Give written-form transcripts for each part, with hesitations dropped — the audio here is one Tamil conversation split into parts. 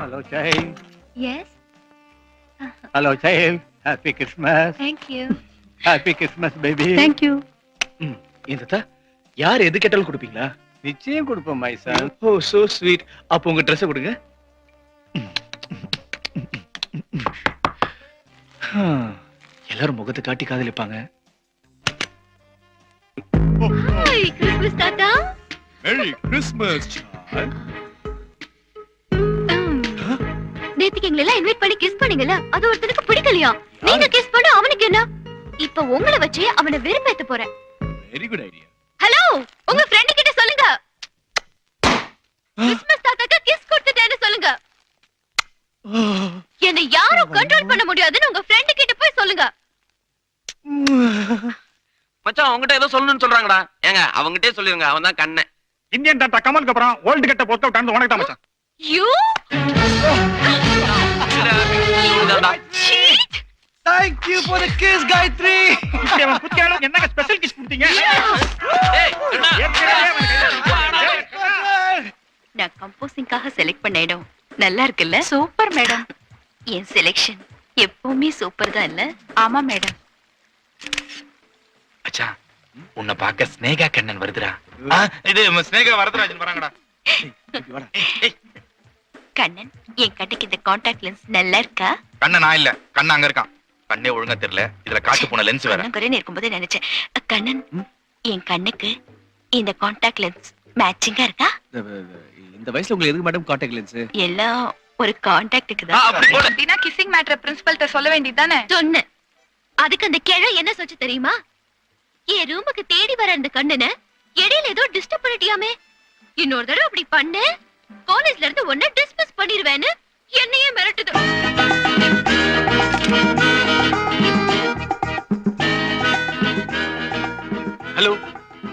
Hello, child. Yes. Hello, child. Happy Christmas. Thank you. Happy Christmas, baby. Thank you. இந்த யார் எது கேட்டாலும் கொடுப்பீங்களா? நிச்சயம் கொடுப்போம், my son. Oh so sweet. அப்ப உங்க Dress கொடுங்க. எல்லாரும் முகத்தை காட்டி காதலிப்பாங்க. Hi, Christmas Tata. Merry Christmas, child. நேத்துக்கு எங்களை எல்லாம் இன்வைட் பண்ணி கிஸ் பண்ணீங்கல்ல, அது ஒருத்தனுக்கு பிடிக்கலையா? நீங்க கிஸ் பண்ண அவனுக்கு என்ன? இப்ப உங்களை வச்சு அவனை வெறுப்பேத்த போறேன். Very good idea. ஹலோ, உங்க ஃப்ரெண்ட் கிட்ட சொல்லுங்க. கிறிஸ்மஸ் தாத்தாக்கு கிஸ் கொடுத்துட்டேன்னு சொல்லுங்க. என்ன யாரும் கண்ட்ரோல் பண்ண முடியாதுன்னு உங்க ஃப்ரெண்ட் கிட்ட போய் சொல்லுங்க. மச்சான் அவங்ககிட்ட ஏதோ சொல்லணும்னு சொல்றாங்கடா. ஏங்க அவங்ககிட்டயே சொல்லிருங்க, அவன் தான் கண்ணன். இந்தியன் தாத்தா கமலுக்கு அப்புறம் வேர்ல்ட் கட்ட பொறுத்த விட்டான்னு உனக்கு தான் மச்சான். You cheat. Thank you for the kiss, Gayatri. அவன் புத்தியால என்னங்க ஸ்பெஷல் கிஸ் கொடுத்தீங்க? ஏய் அண்ணா நான் கம்போசிங்காக செலக்ட் பண்ண இடம் நல்லா இருக்குல்ல? Super madam. என் செலக்ஷன் எப்பவுமே சூப்பர் தான் இல்ல? ஆமா மேடம். அச்சா உன்னை பார்க்க ஸ்னேகா கண்ணன் வருதுடா. இது ஸ்னேகா வரதராஜன் வராங்கடா. கண்ணன், என் கண்ணுக்கு இந்த கான்டாக்ட் லென்ஸ் நல்லா இருக்கா? கண்ணன் நான் இல்ல, கண்ணன் அங்க இருக்கான். கண்ணே ஒழுங்கா தெரியல, இதுல காட்டு போன லென்ஸ் வேற. நான் குறைன்னு இருக்கும்போது நினைச்சேன், கண்ணன் என் கண்ணுக்கு இந்த கான்டாக்ட் லென்ஸ் மேட்சிங்கா இருக்கா? இந்த வயசுல உங்களுக்கு எதுக்கு மேடம் கான்டாக்ட் லென்ஸ்? எல்லாம் ஒரு கான்டாக்டுக்கு தான். அப்படினா கிசிங் மேட்டர் பிரின்சிபல்ட்ட சொல்ல வேண்டியதானே? சொன்னேன். அதுக்கு அந்த கிழ என்ன சொல்லுச்சு தெரியுமா? என் ரூமுக்கு தேடி வர அந்த கண்ணனை இடையில ஏதோ டிஸ்டர்ப் பண்ணிட்டியாமே, இன்னொரு தடவை அப்படி பண்ணு காலேஜ்ல இருந்து ஒன்ன டிஸ்மிஸ் பண்ணிடுவேன்னு என்னையே மிரட்டுது. ஹலோ,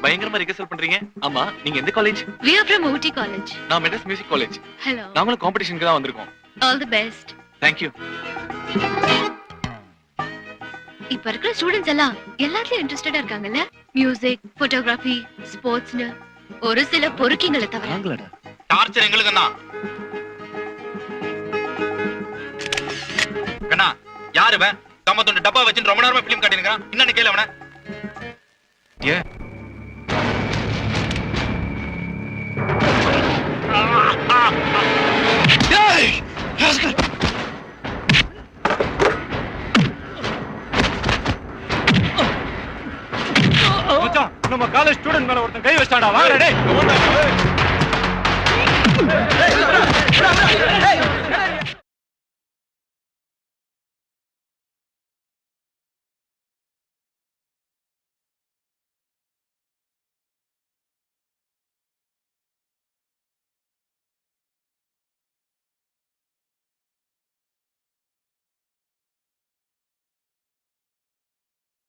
பயங்கரமா ரிகர்சல் பண்றீங்க. ஆமா, நீங்க எந்த college? We are from Ooty College. நான் மெட்ராஸ் மியூசிக் காலேஜ். Hello. நாங்களும் காம்படிஷனுக்கு தான் வந்திருக்கோம். All the best. Thank you. இப்ப இருக்கிற ஸ்டூடண்ட்ஸ் எல்லாம் எல்லாத்துலயும் இன்ட்ரெஸ்டடா இருக்காங்கல்ல? மியூசிக், போட்டோகிராஃபி, ஸ்போர்ட்ஸ்னு. ஒரு சில பொறுக்கிங்களை தவிர. வாங்கலடா. டார்ச்சர் எங்களுக்கு தான். கண்ணா, யாரு இவன்? கம்மத்தோட டப்பா வச்சு ரொம்ப நேரமா ஃபிலிம் காட்டினுக்கறான். என்னன்னு கேளு அவன. ஏ டேய் ஹாஸ்கர் மச்சான் நம்ம காலேஜ் ஸ்டூடண்ட் மேல ஒருத்தன் கை வச்சான்டா. வாங்கடா டேய்.